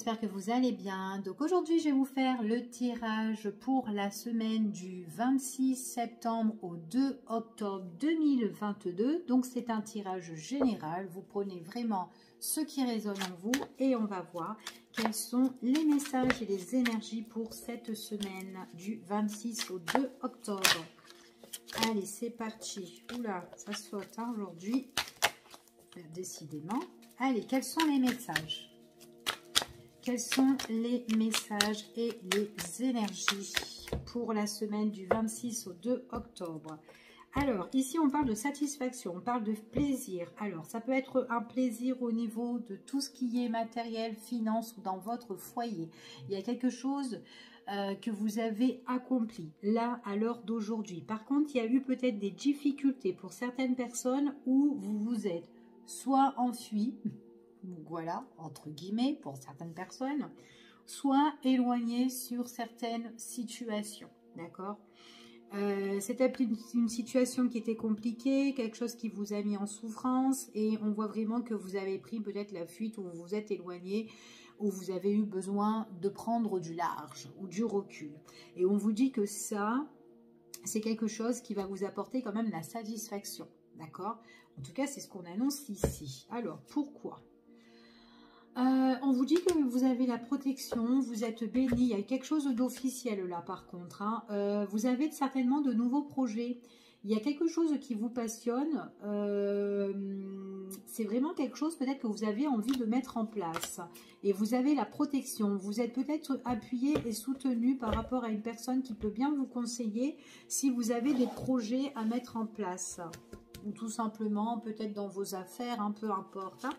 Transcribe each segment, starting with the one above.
j'espère que vous allez bien. Donc aujourd'hui, je vais vous faire le tirage pour la semaine du 26 septembre au 2 octobre 2022. Donc c'est un tirage général. Vous prenez vraiment ce qui résonne en vous et on va voir quels sont les messages et les énergies pour cette semaine du 26 au 2 octobre. Allez, c'est parti. Oula, ça saute hein, aujourd'hui. Décidément. Allez, quels sont les messages? Quels sont les messages et les énergies pour la semaine du 26 au 2 octobre? Alors, ici, on parle de satisfaction, on parle de plaisir. Alors, ça peut être un plaisir au niveau de tout ce qui est matériel, finance ou dans votre foyer. Il y a quelque chose que vous avez accompli, là, à l'heure d'aujourd'hui. Par contre, il y a eu peut-être des difficultés pour certaines personnes où vous vous êtes soit enfui, voilà, entre guillemets, pour certaines personnes, soit éloigné sur certaines situations, d'accord? C'était une situation qui était compliquée, quelque chose qui vous a mis en souffrance et on voit vraiment que vous avez pris peut-être la fuite ou vous vous êtes éloigné ou vous avez eu besoin de prendre du large ou du recul. Et on vous dit que ça, c'est quelque chose qui va vous apporter quand même la satisfaction, d'accord? En tout cas, c'est ce qu'on annonce ici. Alors, pourquoi? On vous dit que vous avez la protection, vous êtes béni, il y a quelque chose d'officiel là par contre. Hein. Vous avez certainement de nouveaux projets, il y a quelque chose qui vous passionne, c'est vraiment quelque chose peut-être que vous avez envie de mettre en place. Et vous avez la protection, vous êtes peut-être appuyé et soutenu par rapport à une personne qui peut bien vous conseiller si vous avez des projets à mettre en place. Ou tout simplement peut-être dans vos affaires, hein, peu importe. Hein.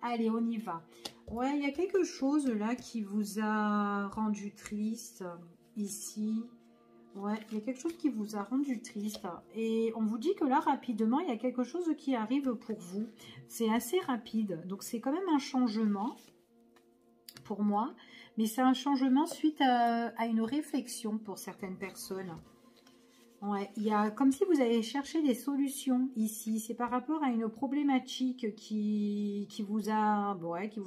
Allez, on y va. Ouais, il y a quelque chose là qui vous a rendu triste ici. Ouais, il y a quelque chose qui vous a rendu triste. Et on vous dit que là, rapidement, il y a quelque chose qui arrive pour vous. C'est assez rapide. Donc, c'est quand même un changement pour moi. Mais c'est un changement suite à une réflexion pour certaines personnes. Ouais, il y a comme si vous avez cherché des solutions ici. C'est par rapport à une problématique qui vous a, ouais, qui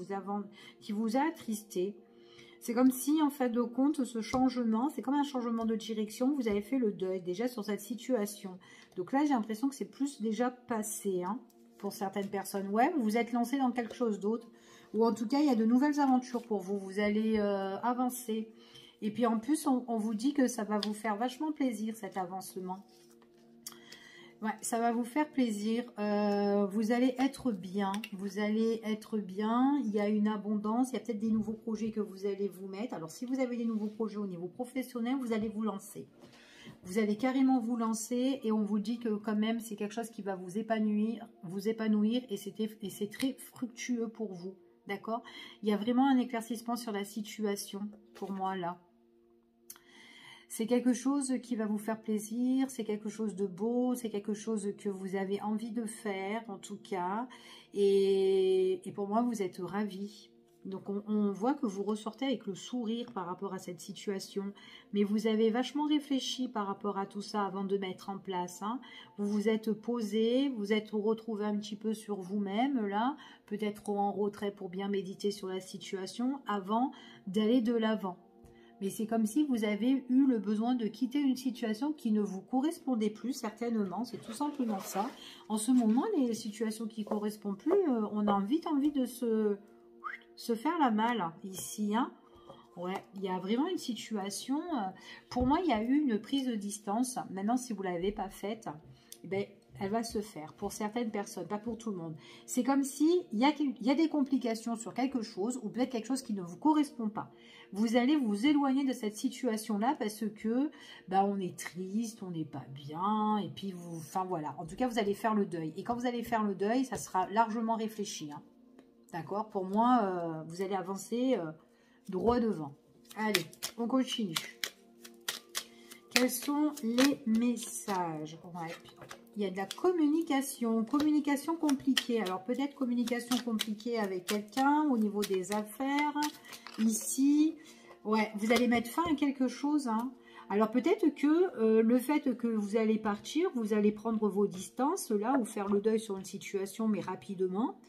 vous a attristé. C'est comme si, en fait de compte, ce changement, c'est comme un changement de direction. Vous avez fait le deuil déjà sur cette situation. Donc là, j'ai l'impression que c'est plus déjà passé, hein, pour certaines personnes. Ouais, vous vous êtes lancé dans quelque chose d'autre. Ou en tout cas, il y a de nouvelles aventures pour vous. Vous allez avancer. Et puis en plus, on vous dit que ça va vous faire vachement plaisir cet avancement. Ouais, ça va vous faire plaisir. Vous allez être bien. Vous allez être bien. Il y a une abondance. Il y a peut-être des nouveaux projets que vous allez vous mettre. Alors si vous avez des nouveaux projets au niveau professionnel, vous allez vous lancer. Vous allez carrément vous lancer et on vous dit que quand même c'est quelque chose qui va vous épanouir et c'est très fructueux pour vous. D'accord? Il y a vraiment un éclaircissement sur la situation pour moi là. C'est quelque chose qui va vous faire plaisir, c'est quelque chose de beau, c'est quelque chose que vous avez envie de faire en tout cas. Et pour moi, vous êtes ravis. Donc on voit que vous ressortez avec le sourire par rapport à cette situation. Mais vous avez vachement réfléchi par rapport à tout ça avant de mettre en place. Hein. Vous vous êtes posé, vous êtes retrouvé un petit peu sur vous-même là. Peut-être en retrait pour bien méditer sur la situation avant d'aller de l'avant. Mais c'est comme si vous avez eu le besoin de quitter une situation qui ne vous correspondait plus, certainement. C'est tout simplement ça. En ce moment, les situations qui ne correspondent plus, on a vite envie de se faire la malle ici. Hein. Ouais, il y a vraiment une situation. Pour moi, il y a eu une prise de distance. Maintenant, si vous ne l'avez pas faite, eh bien, elle va se faire pour certaines personnes, pas pour tout le monde. C'est comme si il y a des complications sur quelque chose ou peut-être quelque chose qui ne vous correspond pas. Vous allez vous éloigner de cette situation-là parce que bah, on est triste, on n'est pas bien et puis vous, enfin voilà. En tout cas, vous allez faire le deuil. Et quand vous allez faire le deuil, ça sera largement réfléchi. Hein. D'accord? Pour moi, vous allez avancer droit devant. Allez, on continue. Quels sont les messages? Ouais. Il y a de la communication compliquée. Alors peut-être communication compliquée avec quelqu'un au niveau des affaires. Ici, ouais, vous allez mettre fin à quelque chose. Hein. Alors peut-être que le fait que vous allez partir, vous allez prendre vos distances là ou faire le deuil sur une situation mais rapidement.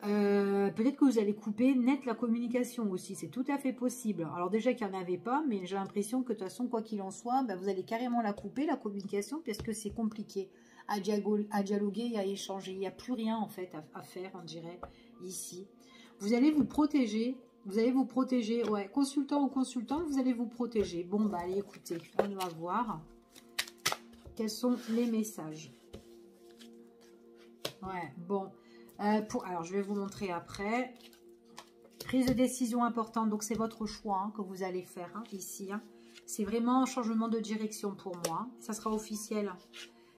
Peut-être que vous allez couper net la communication aussi, c'est tout à fait possible. Alors déjà qu'il n'y en avait pas, mais j'ai l'impression que de toute façon, quoi qu'il en soit, ben, vous allez carrément la couper, la communication, parce que c'est compliqué à dialoguer et à échanger. Il n'y a plus rien en fait à faire, on dirait, ici. Vous allez vous protéger. Vous allez vous protéger, ouais, consultant ou consultante, vous allez vous protéger. Bon, bah allez, écoutez, on va voir quels sont les messages. Ouais, bon. Alors, je vais vous montrer après. Prise de décision importante, donc c'est votre choix hein, que vous allez faire hein, ici. Hein. C'est vraiment un changement de direction pour moi. Ça sera officiel.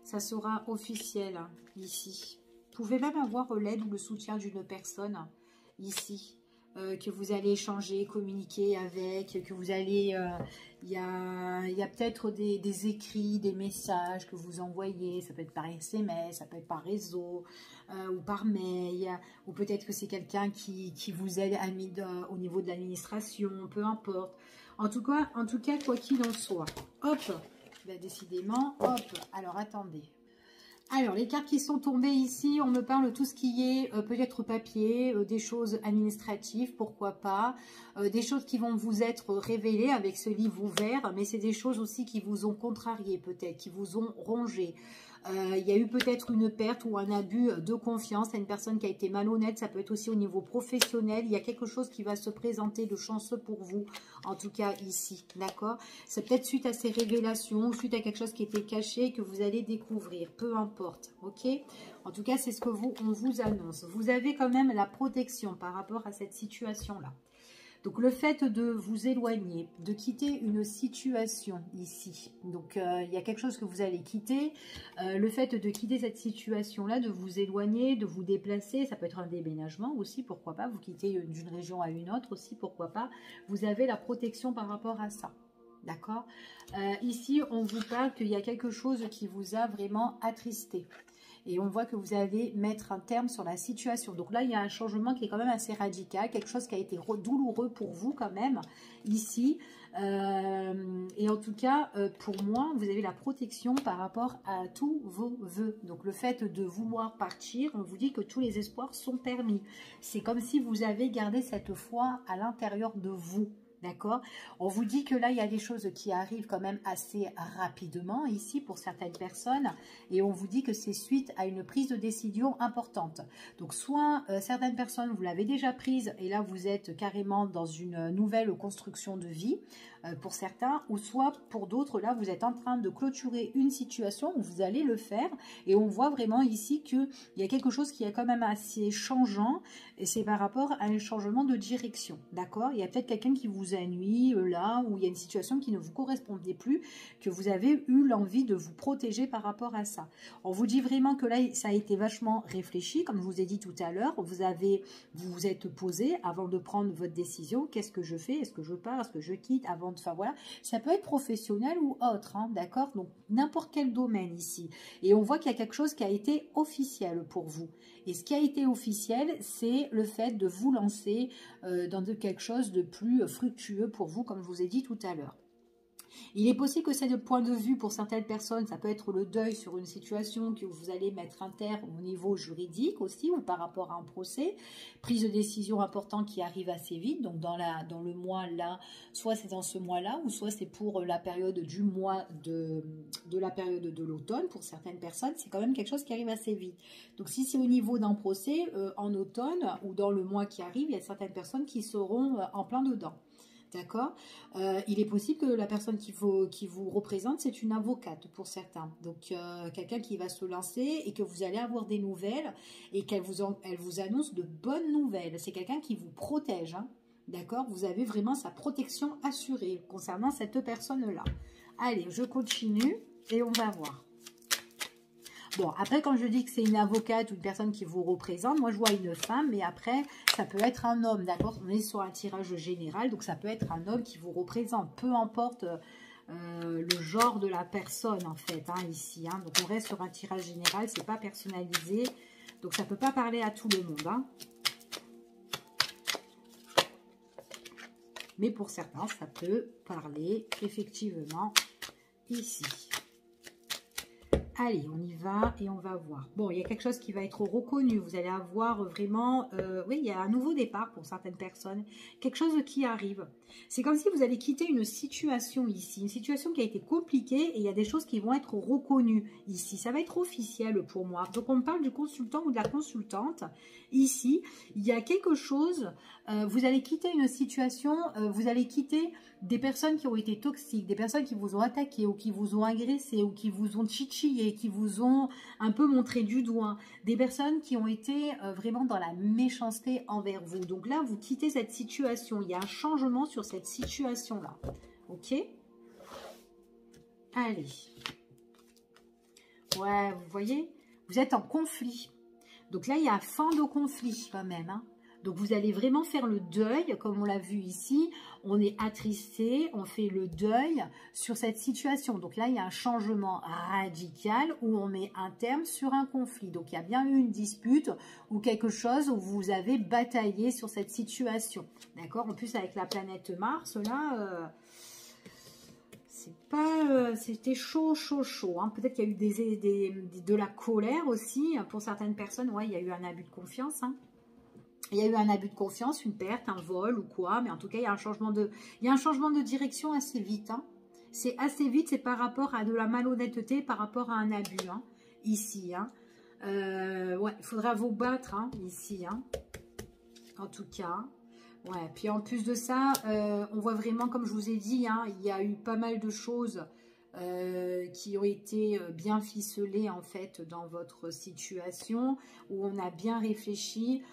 Ça sera officiel ici. Vous pouvez même avoir l'aide ou le soutien d'une personne ici. Que vous allez échanger, communiquer avec, que vous allez... Il y a peut-être des écrits, des messages que vous envoyez. Ça peut être par SMS, ça peut être par réseau ou par mail. Ou peut-être que c'est quelqu'un qui vous aide au niveau de l'administration, peu importe. En tout cas, quoi qu'il en soit. Hop, ben, décidément, hop. Alors, attendez. Alors, les cartes qui sont tombées ici, on me parle de tout ce qui est peut-être papier, des choses administratives, pourquoi pas, des choses qui vont vous être révélées avec ce livre ouvert, mais c'est des choses aussi qui vous ont contrarié peut-être, qui vous ont rongé. Il y a eu peut-être une perte ou un abus de confiance à une personne qui a été malhonnête. Ça peut être aussi au niveau professionnel. Il y a quelque chose qui va se présenter de chanceux pour vous, en tout cas ici, d'accord? C'est peut-être suite à ces révélations, suite à quelque chose qui était caché que vous allez découvrir, peu importe, ok? En tout cas, c'est ce que on vous annonce. Vous avez quand même la protection par rapport à cette situation-là. Donc, le fait de vous éloigner, de quitter une situation ici. Donc, il y a quelque chose que vous allez quitter. Le fait de quitter cette situation-là, de vous éloigner, de vous déplacer, ça peut être un déménagement aussi, pourquoi pas. Vous quittez d'une région à une autre aussi, pourquoi pas. Vous avez la protection par rapport à ça. D'accord? Ici, on vous parle qu'il y a quelque chose qui vous a vraiment attristé. Et on voit que vous allez mettre un terme sur la situation. Donc là, il y a un changement qui est quand même assez radical. Quelque chose qui a été douloureux pour vous quand même, ici. Et en tout cas, pour moi, vous avez la protection par rapport à tous vos vœux. Donc le fait de vouloir partir, on vous dit que tous les espoirs sont permis. C'est comme si vous avez gardé cette foi à l'intérieur de vous. D'accord? On vous dit que là, il y a des choses qui arrivent quand même assez rapidement ici pour certaines personnes. Et on vous dit que c'est suite à une prise de décision importante. Donc, soit certaines personnes, vous l'avez déjà prise et là, vous êtes carrément dans une nouvelle construction de vie pour certains. Ou soit pour d'autres, là, vous êtes en train de clôturer une situation où vous allez le faire. Et on voit vraiment ici qu'il y a quelque chose qui est quand même assez changeant. Et c'est par rapport à un changement de direction. D'accord? Il y a peut-être quelqu'un qui vous nuit là où il y a une situation qui ne vous correspondait plus, que vous avez eu l'envie de vous protéger par rapport à ça. On vous dit vraiment que là ça a été vachement réfléchi, comme je vous ai dit tout à l'heure. Vous vous êtes posé avant de prendre votre décision. Qu'est-ce que je fais? Est-ce que je pars? Est-ce que je quitte? Avant de, enfin voilà, ça peut être professionnel ou autre, hein, d'accord? Donc n'importe quel domaine ici. Et on voit qu'il y a quelque chose qui a été officiel pour vous. Et ce qui a été officiel, c'est le fait de vous lancer dans quelque chose de plus fructueux pour vous, comme je vous ai dit tout à l'heure. Il est possible que c'est le point de vue pour certaines personnes, ça peut être le deuil sur une situation que vous allez mettre un terme au niveau juridique aussi, ou par rapport à un procès, prise de décision importante qui arrive assez vite, donc dans le mois là, soit c'est dans ce mois-là, ou soit c'est pour la période du mois de la période de l'automne, pour certaines personnes, c'est quand même quelque chose qui arrive assez vite. Donc si c'est au niveau d'un procès, en automne, ou dans le mois qui arrive, il y a certaines personnes qui seront en plein dedans. D'accord? Il est possible que la personne qui vous représente, c'est une avocate pour certains. Donc, quelqu'un qui va se lancer et que vous allez avoir des nouvelles et elle vous annonce de bonnes nouvelles. C'est quelqu'un qui vous protège. Hein? D'accord? Vous avez vraiment sa protection assurée concernant cette personne-là. Allez, je continue et on va voir. Bon, après, quand je dis que c'est une avocate ou une personne qui vous représente, moi, je vois une femme, mais après, ça peut être un homme, d'accord? On est sur un tirage général, donc ça peut être un homme qui vous représente, peu importe le genre de la personne, en fait, hein, ici. Hein. Donc, on reste sur un tirage général, c'est pas personnalisé, donc ça peut pas parler à tout le monde, hein. Mais pour certains, ça peut parler, effectivement, ici. Allez, on y va et on va voir. Bon, il y a quelque chose qui va être reconnu. Vous allez avoir vraiment... oui, il y a un nouveau départ pour certaines personnes. Quelque chose qui arrive. C'est comme si vous allez quitter une situation ici. Une situation qui a été compliquée et il y a des choses qui vont être reconnues ici. Ça va être officiel pour moi. Donc, on parle du consultant ou de la consultante. Ici, il y a quelque chose... vous allez quitter une situation... vous allez quitter des personnes qui ont été toxiques, des personnes qui vous ont attaqué ou qui vous ont agressé ou qui vous ont chichillé, qui vous ont un peu montré du doigt, des personnes qui ont été vraiment dans la méchanceté envers vous. Donc là, vous quittez cette situation. Il y a un changement sur cette situation-là. Ok? Allez. Ouais, vous voyez, vous êtes en conflit. Donc là, il y a fin de conflit quand même, hein. Donc, vous allez vraiment faire le deuil, comme on l'a vu ici. On est attristé, on fait le deuil sur cette situation. Donc là, il y a un changement radical où on met un terme sur un conflit. Donc, il y a bien eu une dispute ou quelque chose où vous avez bataillé sur cette situation. D'accord? En plus, avec la planète Mars, là... c'était chaud, chaud, chaud. Hein. Peut-être qu'il y a eu de la colère aussi. Pour certaines personnes, ouais, il y a eu un abus de confiance, hein. Il y a eu un abus de confiance, une perte, un vol ou quoi. Mais en tout cas, il y a un changement de direction assez vite. Hein. C'est assez vite, c'est par rapport à de la malhonnêteté, par rapport à un abus. Hein, ici. Hein. Ouais, il faudra vous battre hein, ici. Hein, en tout cas. Ouais, puis en plus de ça, on voit vraiment, comme je vous ai dit, hein, il y a eu pas mal de choses qui ont été bien ficelées en fait dans votre situation, où on a bien réfléchi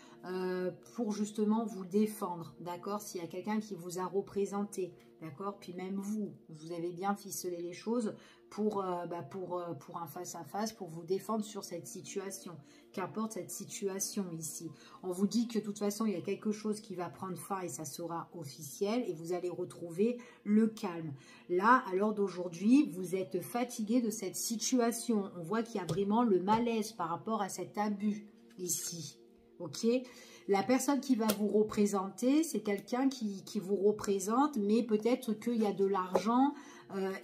pour justement vous défendre, d'accord? S'il y a quelqu'un qui vous a représenté, d'accord? Puis même vous avez bien ficelé les choses pour un face-à-face, pour vous défendre sur cette situation. Qu'importe cette situation ici. On vous dit que de toute façon, il y a quelque chose qui va prendre fin et ça sera officiel et vous allez retrouver le calme. Là, à l'heure d'aujourd'hui, vous êtes fatigué de cette situation. On voit qu'il y a vraiment le malaise par rapport à cet abus ici. Ok, la personne qui va vous représenter, c'est quelqu'un qui vous représente, mais peut-être qu'il y a de l'argent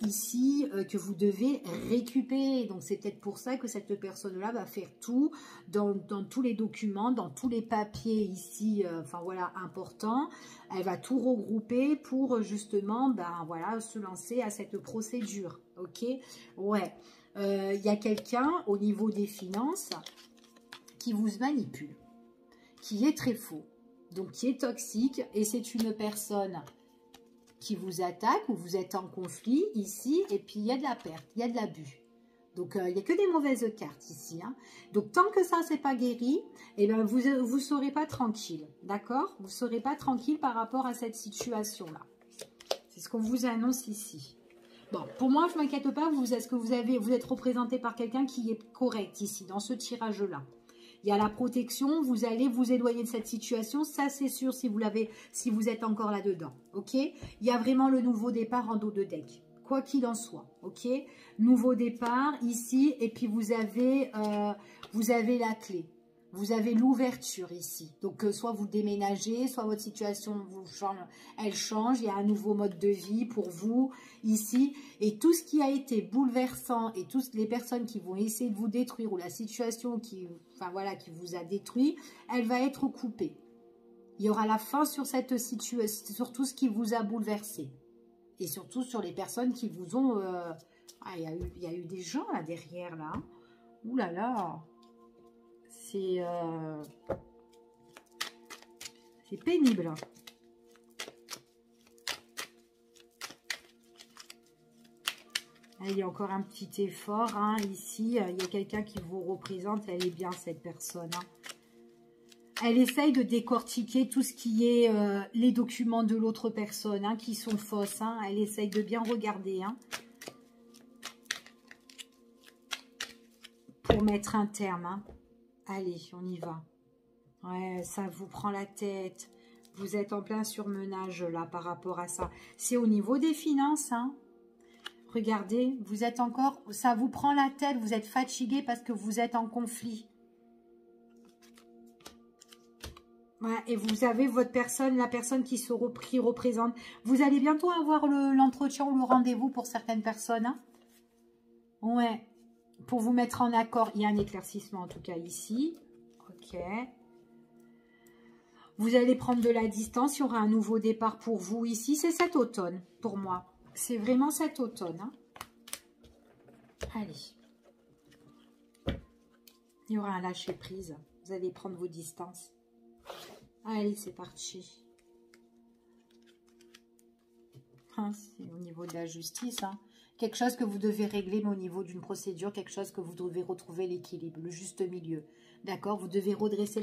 ici que vous devez récupérer. Donc, c'est peut-être pour ça que cette personne-là va faire tout dans tous les documents, dans tous les papiers ici, enfin voilà, importants. Elle va tout regrouper pour justement, ben voilà, se lancer à cette procédure. Ok, ouais. Il y a quelqu'un au niveau des finances qui vous manipule, qui est très faux, donc qui est toxique, et c'est une personne qui vous attaque, ou vous êtes en conflit ici, et puis il y a de la perte, il y a de l'abus. Donc il n'y a que des mauvaises cartes ici. Hein. Donc tant que ça, c'est pas guéri, eh ben, vous ne serez pas tranquille, d'accord? Vous ne serez pas tranquille par rapport à cette situation-là. C'est ce qu'on vous annonce ici. Bon, pour moi, je ne m'inquiète pas, vous êtes représenté par quelqu'un qui est correct ici, dans ce tirage-là. Il y a la protection, vous allez vous éloigner de cette situation, ça c'est sûr si vous êtes encore là-dedans, ok? Il y a vraiment le nouveau départ en dos de deck, quoi qu'il en soit, ok? Nouveau départ ici, et puis vous avez la clé. Vous avez l'ouverture ici. Donc, soit vous déménagez, soit votre situation elle change. Il y a un nouveau mode de vie pour vous ici. Et tout ce qui a été bouleversant et toutes les personnes qui vont essayer de vous détruire ou la situation qui vous a détruit, elle va être coupée. Il y aura la fin sur cette situation, sur tout ce qui vous a bouleversé. Et surtout sur les personnes qui vous ont... il y a eu des gens là derrière, là. Ouh là là. C'est pénible. Il y a encore un petit effort. Hein, ici, il y a quelqu'un qui vous représente. Elle est bien, cette personne. Hein. Elle essaye de décortiquer tout ce qui est les documents de l'autre personne, hein, qui sont fausses. Hein. Elle essaye de bien regarder. Hein, pour mettre un terme. Hein. Allez, on y va. Ouais, ça vous prend la tête. Vous êtes en plein surmenage là par rapport à ça. C'est au niveau des finances. Hein. Regardez, vous êtes encore... Ça vous prend la tête, vous êtes fatigué parce que vous êtes en conflit. Ouais, et vous avez votre personne, la personne qui représente. Vous allez bientôt avoir l'entretien ou le rendez-vous pour certaines personnes. Hein. Ouais. pour vous mettre en accord, il y a un éclaircissement en tout cas ici. Ok. Vous allez prendre de la distance, il y aura un nouveau départ pour vous ici. C'est cet automne pour moi. C'est vraiment cet automne. Hein. Allez. Il y aura un lâcher prise. Vous allez prendre vos distances. Allez, c'est parti. Hein, c'est au niveau de la justice. Hein. Quelque chose que vous devez régler, mais au niveau d'une procédure, quelque chose que vous devez retrouver l'équilibre, le juste milieu. D'accord? Vous devez redresser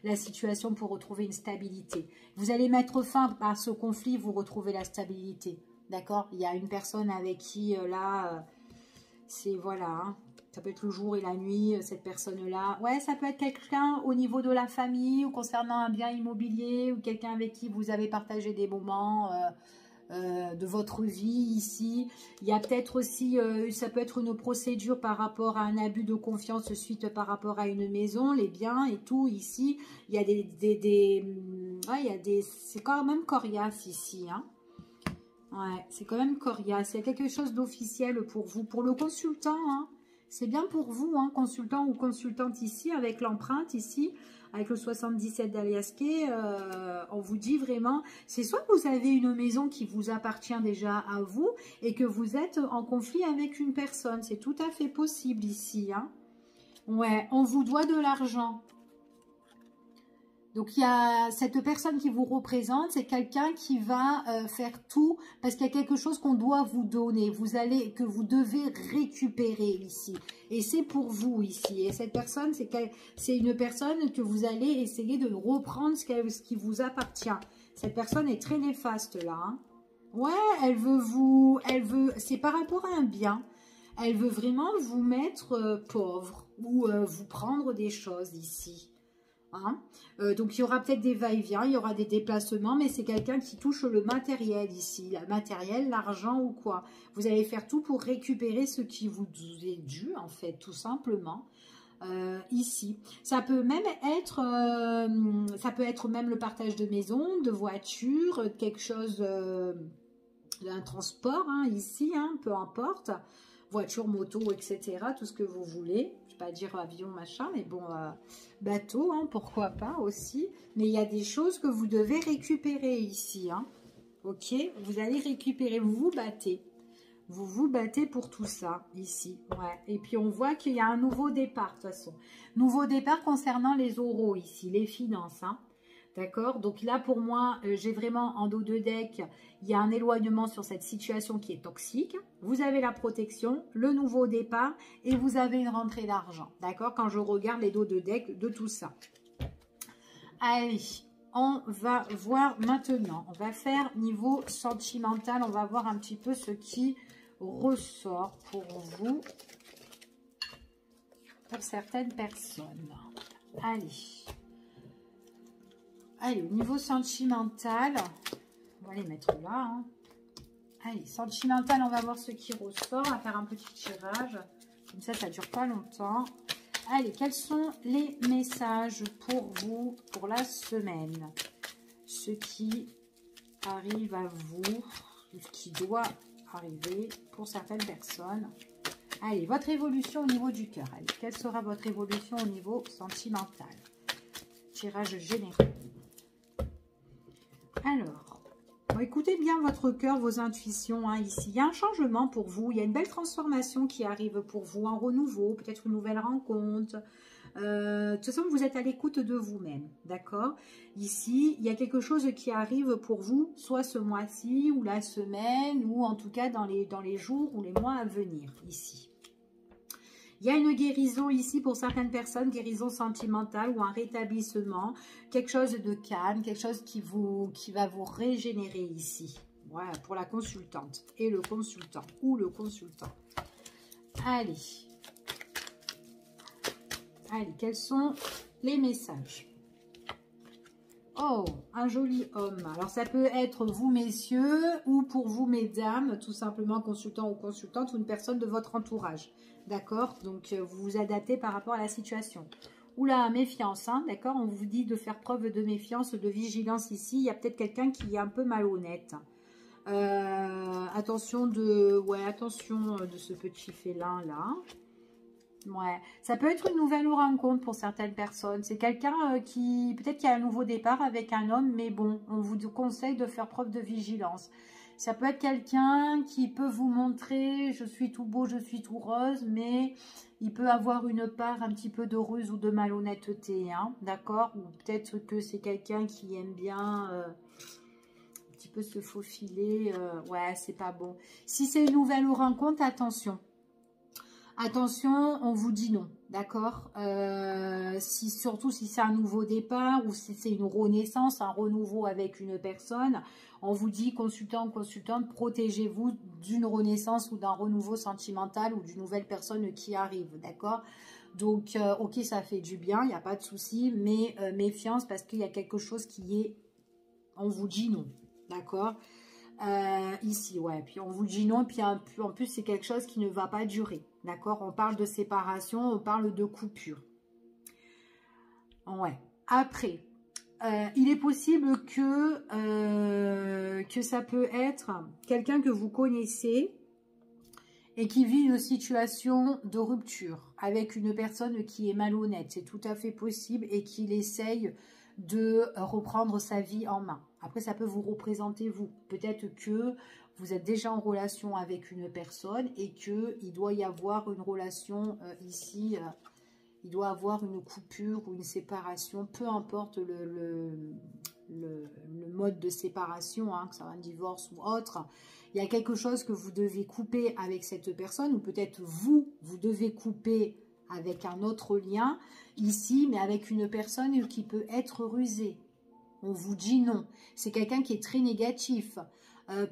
la situation pour retrouver une stabilité. Vous allez mettre fin à ce conflit, vous retrouvez la stabilité. D'accord? Il y a une personne avec qui, c'est, voilà, hein, ça peut être le jour et la nuit, cette personne-là. Ouais, ça peut être quelqu'un au niveau de la famille ou concernant un bien immobilier ou quelqu'un avec qui vous avez partagé des moments de votre vie ici. Il y a peut-être aussi, ça peut être une procédure par rapport à un abus de confiance suite par rapport à une maison, les biens et tout ici. Il y a ouais, il y a des, c'est quand même coriace ici, hein. Ouais, c'est quand même coriace. Il y a quelque chose d'officiel pour vous, pour le consultant, hein. C'est bien pour vous, hein, consultant ou consultante ici, avec l'empreinte ici, avec le 77 d'Aliasqué, on vous dit vraiment, c'est soit que vous avez une maison qui vous appartient déjà à vous et que vous êtes en conflit avec une personne. C'est tout à fait possible ici. Hein. Ouais, on vous doit de l'argent. Donc, il y a cette personne qui vous représente, c'est quelqu'un qui va faire tout parce qu'il y a quelque chose qu'on doit vous donner, que vous devez récupérer ici. Et c'est pour vous ici. Et cette personne, c'est une personne que vous allez essayer de reprendre ce qui vous appartient. Cette personne est très néfaste là. Hein. Ouais, c'est par rapport à un bien. Elle veut vraiment vous mettre pauvre ou vous prendre des choses ici. Hein. Donc il y aura peut-être des va-et-vient, il y aura des déplacements, mais c'est quelqu'un qui touche le matériel ici, le matériel, l'argent ou quoi. Vous allez faire tout pour récupérer ce qui vous est dû en fait, tout simplement. Ici, ça peut même être même le partage de maison, de voiture, quelque chose d'un transport hein, ici, hein, peu importe, voiture, moto, etc. Tout ce que vous voulez. Pas dire avion machin mais bon bateau hein, pourquoi pas aussi, mais il y a des choses que vous devez récupérer ici hein. Ok, vous allez récupérer, vous vous battez pour tout ça ici. Ouais, et puis on voit qu'il y a un nouveau départ de toute façon, nouveau départ concernant les oraux ici, les finances hein. D'accord, donc là pour moi, j'ai vraiment en dos de deck, il y a un éloignement sur cette situation qui est toxique. Vous avez la protection, le nouveau départ et vous avez une rentrée d'argent. D'accord, quand je regarde les dos de deck de tout ça. Allez, on va voir maintenant. On va faire niveau sentimental. On va voir un petit peu ce qui ressort pour vous, pour certaines personnes. Allez. Allez, au niveau sentimental, on va les mettre là. Hein. Allez, sentimental, on va voir ce qui ressort. On va faire un petit tirage. Comme ça, ça ne dure pas longtemps. Allez, quels sont les messages pour vous pour la semaine? Ce qui arrive à vous, ce qui doit arriver pour certaines personnes. Allez, votre évolution au niveau du cœur. Allez, quelle sera votre évolution au niveau sentimental? Tirage général. Alors, bon, écoutez bien votre cœur, vos intuitions hein, ici. Il y a un changement pour vous, il y a une belle transformation qui arrive pour vous, un renouveau, peut-être une nouvelle rencontre. De toute façon, vous êtes à l'écoute de vous-même, d'accord? Ici, il y a quelque chose qui arrive pour vous, soit ce mois-ci, ou la semaine, ou en tout cas dans les jours ou les mois à venir, ici. Il y a une guérison ici pour certaines personnes, guérison sentimentale ou un rétablissement, quelque chose de calme, quelque chose qui va vous régénérer ici. Voilà, pour la consultante et le consultant ou le consultant. Allez. Allez, quels sont les messages? Oh, un joli homme. Alors, ça peut être vous, messieurs, ou pour vous, mesdames, tout simplement consultant ou consultante, ou une personne de votre entourage. D'accord? Donc, vous vous adaptez par rapport à la situation. Oula, méfiance, hein, d'accord? On vous dit de faire preuve de méfiance, de vigilance ici. Il y a peut-être quelqu'un qui est un peu malhonnête. Attention de ce petit félin-là. Ouais, ça peut être une nouvelle rencontre pour certaines personnes. C'est quelqu'un qui, peut-être qu'il y a un nouveau départ avec un homme, mais bon, on vous conseille de faire preuve de vigilance. Ça peut être quelqu'un qui peut vous montrer, je suis tout beau, je suis tout rose, mais il peut avoir une part un petit peu de ruse ou de malhonnêteté, hein, d'accord? Ou peut-être que c'est quelqu'un qui aime bien un petit peu se faufiler. Ouais, c'est pas bon. Si c'est une nouvelle rencontre, attention. Attention, on vous dit non, d'accord? Surtout si c'est un nouveau départ ou si c'est une renaissance, un renouveau avec une personne, on vous dit, consultant, consultante, protégez-vous d'une renaissance ou d'un renouveau sentimental ou d'une nouvelle personne qui arrive, d'accord? Donc, ok, ça fait du bien, il n'y a pas de souci, mais méfiance parce qu'il y a quelque chose qui est, on vous dit non, d'accord? Ici, ouais, puis on vous dit non, puis en plus c'est quelque chose qui ne va pas durer, d'accord? On parle de séparation, on parle de coupure. Ouais. Après, il est possible que ça peut être quelqu'un que vous connaissez et qui vit une situation de rupture avec une personne qui est malhonnête. C'est tout à fait possible et qu'il essaye de reprendre sa vie en main. Après, ça peut vous représenter vous. Peut-être que vous êtes déjà en relation avec une personne et qu'il doit y avoir une relation ici, il doit avoir une coupure ou une séparation, peu importe le mode de séparation, hein, que ça soit un divorce ou autre. Il y a quelque chose que vous devez couper avec cette personne ou peut-être vous devez couper avec un autre lien ici, mais avec une personne qui peut être rusée. On vous dit non. C'est quelqu'un qui est très négatif.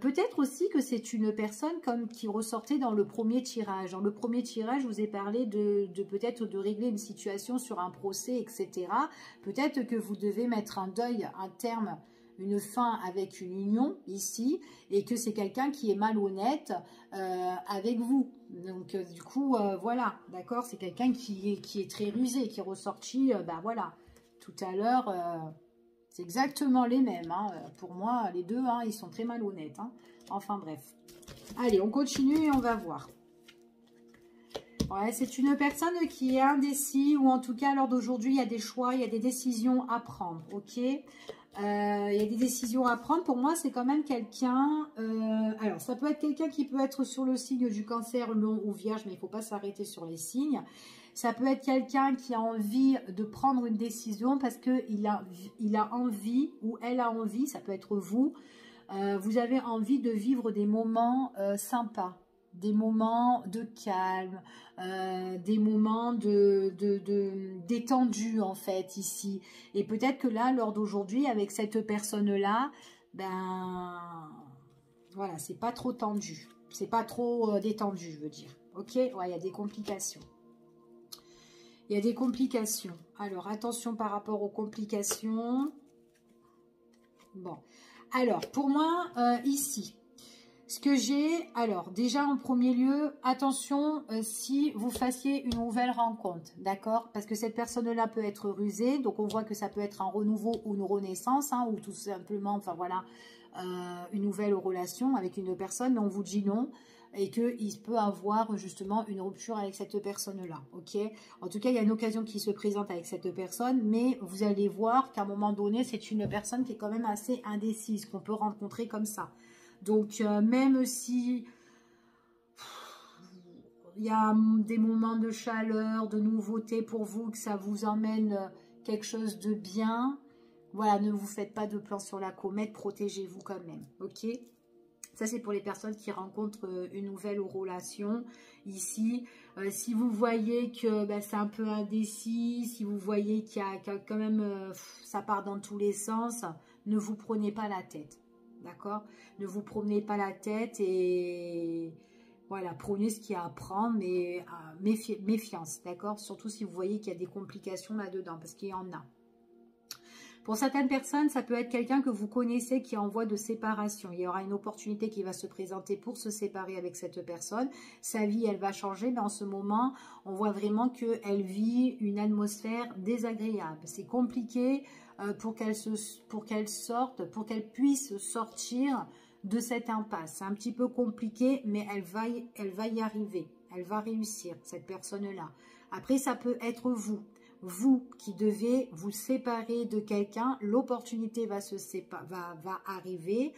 Peut-être aussi que c'est une personne comme qui ressortait dans le premier tirage. Dans le premier tirage, je vous ai parlé de peut-être de régler une situation sur un procès, etc. Peut-être que vous devez mettre un deuil, un terme, une fin avec une union ici, et que c'est quelqu'un qui est malhonnête avec vous. Donc du coup, voilà, d'accord, c'est quelqu'un qui est très rusé, qui est ressorti, ben voilà, tout à l'heure... c'est exactement les mêmes. Hein. Pour moi, les deux, hein, ils sont très malhonnêtes. Hein. Enfin, bref. Allez, on continue et on va voir. Ouais, c'est une personne qui est indécis ou en tout cas, lors d'aujourd'hui, il y a des choix, il y a des décisions à prendre. Ok, il y a des décisions à prendre. Pour moi, c'est quand même quelqu'un... alors, ça peut être quelqu'un qui peut être sur le signe du cancer, lion ou vierge, mais il ne faut pas s'arrêter sur les signes. Ça peut être quelqu'un qui a envie de prendre une décision parce qu'il a envie ou elle a envie, ça peut être vous, vous avez envie de vivre des moments sympas, des moments de calme, des moments détendus en fait ici. Et peut-être que là, lors d'aujourd'hui, avec cette personne-là, ben voilà, c'est pas trop tendu, c'est pas trop détendu, je veux dire. Ok, ouais, il y a des complications. Il y a des complications. Alors, attention par rapport aux complications. Bon. Alors, pour moi, ici, ce que j'ai... Alors, déjà, en premier lieu, attention si vous fassiez une nouvelle rencontre. D'accord? Parce que cette personne-là peut être rusée. Donc, on voit que ça peut être un renouveau ou une renaissance. Hein, ou tout simplement, enfin voilà, une nouvelle relation avec une personne. Mais on vous dit non. Et qu'il peut avoir justement une rupture avec cette personne-là, ok? En tout cas, il y a une occasion qui se présente avec cette personne, mais vous allez voir qu'à un moment donné, c'est une personne qui est quand même assez indécise, qu'on peut rencontrer comme ça. Donc, même si il y a des moments de chaleur, de nouveauté pour vous, que ça vous emmène quelque chose de bien, voilà, ne vous faites pas de plan sur la comète, protégez-vous quand même, ok? Ça, c'est pour les personnes qui rencontrent une nouvelle relation ici. Si vous voyez que c'est un peu indécis, si vous voyez qu'il y a quand même, ça part dans tous les sens, ne vous prenez pas la tête. D'accord? Ne vous prenez pas la tête et voilà, prenez ce qu'il y a à prendre, mais méfiance. D'accord? Surtout si vous voyez qu'il y a des complications là-dedans, parce qu'il y en a. Pour certaines personnes, ça peut être quelqu'un que vous connaissez qui est en voie de séparation. Il y aura une opportunité qui va se présenter pour se séparer avec cette personne. Sa vie, elle va changer, mais en ce moment, on voit vraiment qu'elle vit une atmosphère désagréable. C'est compliqué pour qu'elle sorte, pour qu'elle puisse sortir de cette impasse. C'est un petit peu compliqué, mais elle va y arriver. Elle va réussir, cette personne-là. Après, ça peut être vous. Vous qui devez vous séparer de quelqu'un, l'opportunité va arriver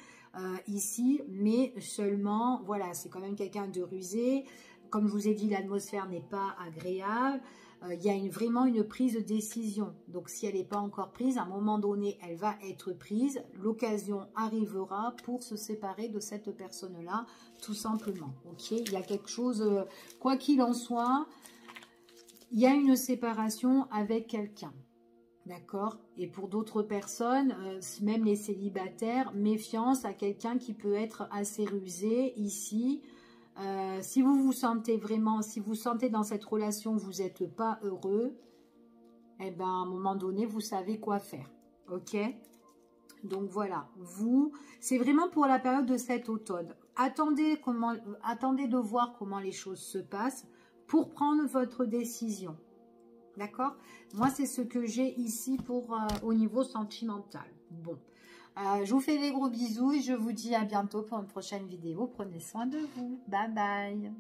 ici, mais seulement, voilà, c'est quand même quelqu'un de rusé. Comme je vous ai dit, l'atmosphère n'est pas agréable. Il y a vraiment une prise de décision. Donc, si elle n'est pas encore prise, à un moment donné, elle va être prise. L'occasion arrivera pour se séparer de cette personne-là, tout simplement. Ok, il y a quelque chose, quoi qu'il en soit, il y a une séparation avec quelqu'un. D'accord? Et pour d'autres personnes, même les célibataires, méfiance à quelqu'un qui peut être assez rusé ici. Si vous vous sentez vraiment, si vous sentez dans cette relation, vous n'êtes pas heureux, eh ben, à un moment donné, vous savez quoi faire. Ok? Donc voilà, vous, c'est vraiment pour la période de cet automne. Attendez de voir comment les choses se passent pour prendre votre décision. D'accord? Moi, c'est ce que j'ai ici pour au niveau sentimental. Bon. Je vous fais des gros bisous et je vous dis à bientôt pour une prochaine vidéo. Prenez soin de vous. Bye bye.